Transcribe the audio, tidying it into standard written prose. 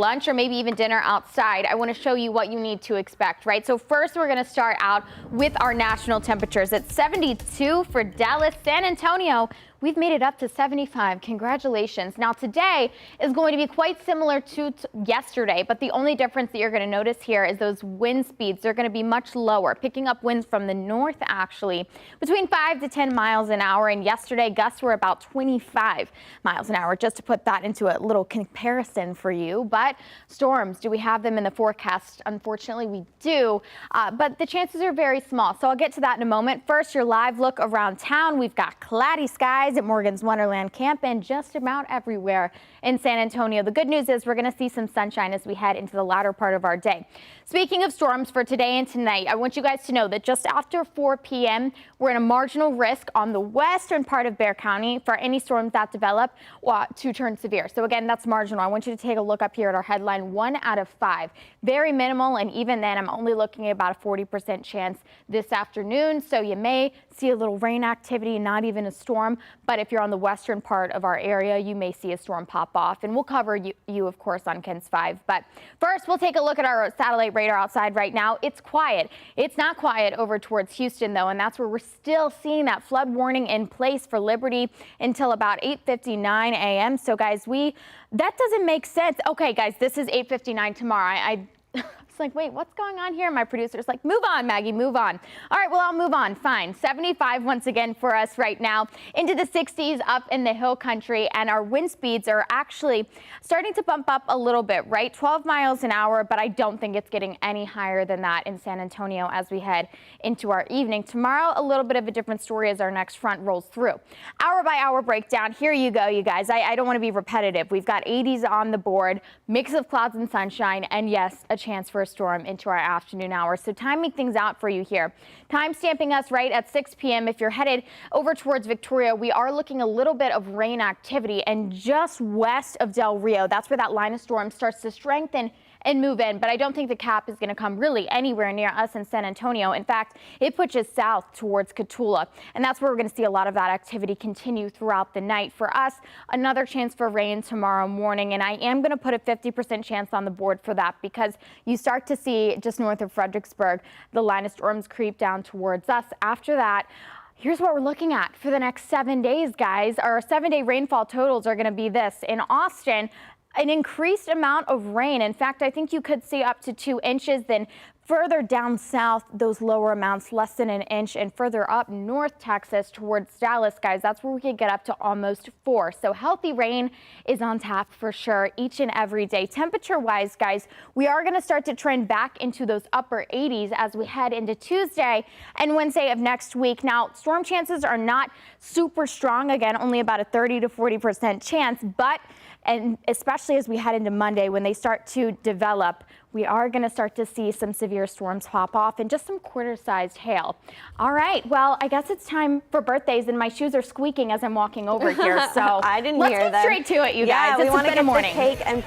lunch or maybe even dinner outside, I want to show you what you need to expect, right? So first, we're going to start out with our national temperatures. It's 72 for Dallas. San Antonio, we've made it up to 75. Congratulations. Now today is going to be quite similar to yesterday, but the only difference that you're going to notice here is those wind speeds. They're going to be much lower, picking up winds from the north actually between 5 to 10 miles an hour. And yesterday gusts were about 25 miles an hour, just to put that into a little comparison for you. But storms, do we have them in the forecast? Unfortunately, we do, but the chances are very small. So I'll get to that in a moment. First, your live look around town. We've got cloudy skies at Morgan's Wonderland Camp and just about everywhere in San Antonio. The good news is we're going to see some sunshine as we head into the latter part of our day. Speaking of storms for today and tonight, I want you guys to know that just after 4 p.m., we're in a marginal risk on the western part of Bexar County for any storms that develop to turn severe. So again, that's marginal. I want you to take a look up here at our headline, 1 out of 5. Very minimal, and even then, I'm only looking at about a 40% chance this afternoon. So you may see a little rain activity, not even a storm. But if you're on the western part of our area, you may see a storm pop off, and we'll cover you of course, on KENS 5. But first, we'll take a look at our satellite radar outside right now. It's quiet. It's not quiet over towards Houston, though, and that's where we're still seeing that flood warning in place for Liberty until about 8:59 a.m. So, guys, that doesn't make sense. Okay, guys, this is 8:59 tomorrow. I like, wait, what's going on here? My producer's like, move on, Maggie, move on. All right, well, I'll move on. Fine. 75 once again for us right now, into the 60s up in the hill country, and our wind speeds are actually starting to bump up a little bit, right? 12 miles an hour, but I don't think it's getting any higher than that in San Antonio as we head into our evening. Tomorrow, a little bit of a different story as our next front rolls through. Hour by hour breakdown. Here you go, you guys. I don't want to be repetitive. We've got 80s on the board, mix of clouds and sunshine, and yes, a chance for a storm into our afternoon hours. So timing things out for you here. Time stamping us right at 6 p.m. If you're headed over towards Victoria, we are looking a little bit of rain activity, and just west of Del Rio, that's where that line of storm starts to strengthen and move in. But I don't think the cap is going to come really anywhere near us in San Antonio. In fact, it pushes south towards Cotulla, and that's where we're going to see a lot of that activity continue throughout the night. For us, another chance for rain tomorrow morning, and I am going to put a 50% chance on the board for that, because you start to see just north of Fredericksburg the line of storms creep down towards us. After that, here's what we're looking at for the next 7 days, guys. Our 7-day rainfall totals are going to be this. In Austin, an increased amount of rain. In fact, I think you could see up to 2 inches. Then further down south, those lower amounts, less than an inch, and further up north Texas towards Dallas, guys, that's where we could get up to almost 4. So healthy rain is on tap for sure each and every day. Temperature wise, guys, we are going to start to trend back into those upper 80s as we head into Tuesday and Wednesday of next week. Now, storm chances are not super strong. Again, only about a 30 to 40% chance, and especially as we head into Monday, when they start to develop, we are going to start to see some severe storms pop off and just some quarter-sized hail. All right, well, I guess it's time for birthdays, and my shoes are squeaking as I'm walking over here. So I didn't let's hear get them. straight to it, you guys. We It's want to been get a morning. the cake and